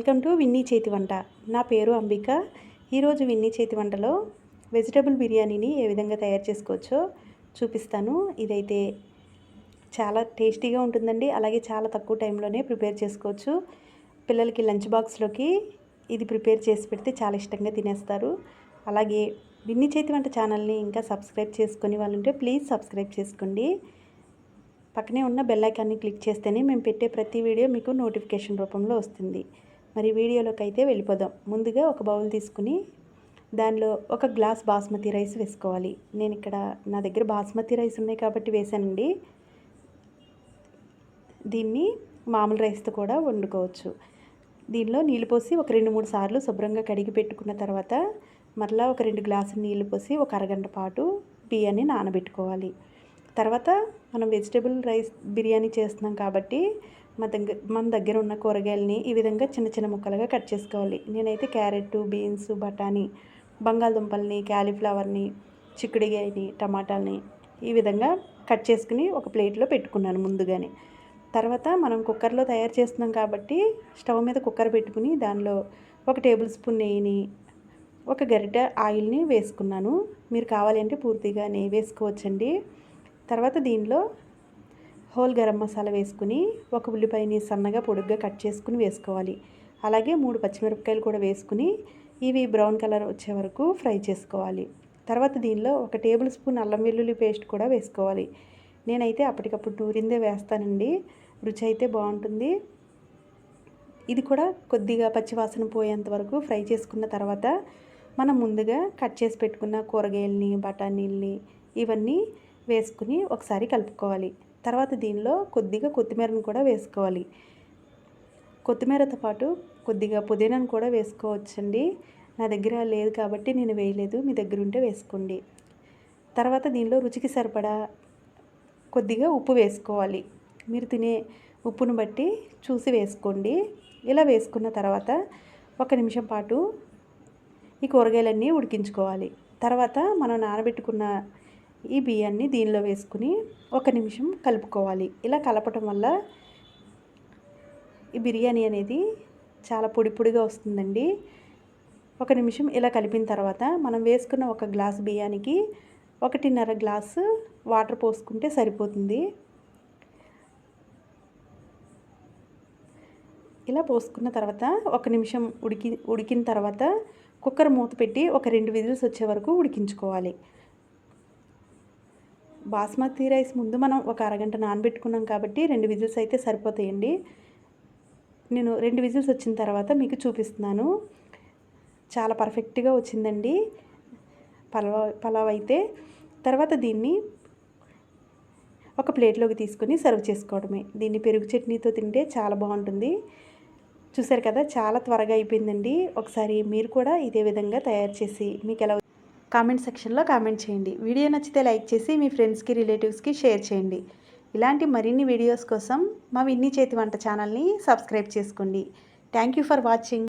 Welcome to Winnie చేతి వంట. నా పేరు అంబిక. ఈరోజు విన్నీ చేతి వంటలో వెజిటబుల్ బిర్యానీని ఏ విధంగా తయారు చేసుకోవచ్చో చూపిస్తాను. ఇదైతే చాలా టేస్టీగా ఉంటుందండి. అలాగే చాలా తక్కువ టైంలోనే ప్రిపేర్ చేసుకోవచ్చు. పిల్లలకి లంచ్ బాక్స్లోకి ఇది ప్రిపేర్ చేసి పెడితే చాలా ఇష్టంగా తినేస్తారు. అలాగే విన్నీ చేతి వంట ఛానల్ని ఇంకా సబ్స్క్రైబ్ చేసుకుని వాళ్ళు ఉంటే ప్లీజ్ సబ్స్క్రైబ్ చేసుకోండి. పక్కనే ఉన్న బెల్ ఐకాన్ని క్లిక్ చేస్తేనే మేము పెట్టే ప్రతి వీడియో మీకు నోటిఫికేషన్ రూపంలో వస్తుంది. మరి వీడియోలోకి అయితే వెళ్ళిపోదాం. ముందుగా ఒక బౌల్ తీసుకుని దానిలో ఒక గ్లాస్ బాస్మతి రైస్ వేసుకోవాలి. నేను ఇక్కడ నా దగ్గర బాస్మతి రైస్ ఉన్నాయి కాబట్టి వేసానండి. దీన్ని మామూలు రైస్తో కూడా వండుకోవచ్చు. దీనిలో నీళ్ళు పోసి ఒక 2-3 సార్లు శుభ్రంగా కడిగి పెట్టుకున్న తర్వాత మరలా ఒక 2 గ్లాసులు నీళ్ళు పోసి ఒక అరగంట పాటు బియ్యాన్ని నానబెట్టుకోవాలి. తర్వాత మనం వెజిటబుల్ రైస్ బిర్యానీ చేస్తున్నాం కాబట్టి మన దగ్గర ఉన్న కూరగాయలని ఈ విధంగా చిన్న చిన్న ముక్కలుగా కట్ చేసుకోవాలి. నేనైతే క్యారెట్, బీన్స్, బఠానీ, బంగాళదుంపల్ని, క్యాలీఫ్లవర్ని, చిక్కుడుగాయని, టమాటాలని ఈ విధంగా కట్ చేసుకుని ఒక ప్లేట్లో పెట్టుకున్నాను ముందుగానే. తర్వాత మనం కుక్కర్లో తయారు చేస్తున్నాం కాబట్టి స్టవ్ మీద కుక్కర్ పెట్టుకుని దానిలో 1 టేబుల్ స్పూన్ నెయ్యిని, 1 గరిటె ఆయిల్ని వేసుకున్నాను. మీరు కావాలంటే పూర్తిగా నెయ్యి వేసుకోవచ్చండి. తర్వాత దీనిలో హోల్ గరం మసాలా వేసుకుని 1 ఉల్లిపాయని సన్నగా పొడుగ్గా కట్ చేసుకుని వేసుకోవాలి. అలాగే 3 పచ్చిమిరపకాయలు కూడా వేసుకుని ఇవి బ్రౌన్ కలర్ వచ్చే వరకు ఫ్రై చేసుకోవాలి. తర్వాత దీనిలో 1 టేబుల్ స్పూన్ అల్లం వెల్లుల్లి పేస్ట్ కూడా వేసుకోవాలి. నేనైతే అప్పటికప్పుడు నూరిందే వేస్తానండి. రుచి అయితే బాగుంటుంది. ఇది కూడా కొద్దిగా పచ్చివాసన పోయేంత వరకు ఫ్రై చేసుకున్న తర్వాత మనం ముందుగా కట్ చేసి పెట్టుకున్న కూరగాయలని, బఠానీల్ని ఇవన్నీ వేసుకుని ఒకసారి కలుపుకోవాలి. తర్వాత దీనిలో కొద్దిగా కొత్తిమీరను కూడా వేసుకోవాలి. కొత్తిమీరతో పాటు కొద్దిగా పుదీనాను కూడా వేసుకోవచ్చండి. నా దగ్గర లేదు కాబట్టి నేను వేయలేదు. మీ దగ్గర ఉంటే వేసుకోండి. తర్వాత దీనిలో రుచికి సరిపడా కొద్దిగా ఉప్పు వేసుకోవాలి. మీరు తినే ఉప్పును బట్టి చూసి వేసుకోండి. ఇలా వేసుకున్న తర్వాత 1 నిమిషం పాటు ఈ కూరగాయలన్నీ ఉడికించుకోవాలి. తర్వాత మనం నానబెట్టుకున్న ఈ బియ్యాన్ని దీనిలో వేసుకుని 1 నిమిషం కలుపుకోవాలి. ఇలా కలపటం వల్ల ఈ బిర్యానీ అనేది చాలా పొడి పొడిగా వస్తుందండి. 1 నిమిషం ఇలా కలిపిన తర్వాత మనం వేసుకున్న 1 గ్లాసు బియ్యానికి 1.5 గ్లాసు వాటర్ పోసుకుంటే సరిపోతుంది. ఇలా పోసుకున్న తర్వాత 1 నిమిషం ఉడికిన తర్వాత కుక్కర్ మూత పెట్టి ఒక 2 విజిల్స్ వచ్చే వరకు ఉడికించుకోవాలి. బాస్మతి రైస్ ముందు మనం ఒక అరగంట నానబెట్టుకున్నాం కాబట్టి 2 విజిల్స్ అయితే సరిపోతాయండి. నేను 2 విజిల్స్ వచ్చిన తర్వాత మీకు చూపిస్తున్నాను. చాలా పర్ఫెక్ట్గా వచ్చిందండి పలావ్ అయితే. తర్వాత దీన్ని ఒక ప్లేట్లోకి తీసుకొని సర్వ్ చేసుకోవడమే. దీన్ని పెరుగు చట్నీతో తింటే చాలా బాగుంటుంది. చూసారు కదా, చాలా త్వరగా అయిపోయిందండి. ఒకసారి మీరు కూడా ఇదే విధంగా తయారు చేసి మీకు ఎలా కామెంట్ సెక్షన్లో కామెంట్ చేయండి. వీడియో నచ్చితే లైక్ చేసి మీ ఫ్రెండ్స్కి, రిలేటివ్స్కి షేర్ చేయండి. ఇలాంటి మరిన్ని వీడియోస్ కోసం మా విన్నీ చేతి వంట ఛానల్ని సబ్స్క్రైబ్ చేసుకోండి. Thank you for watching.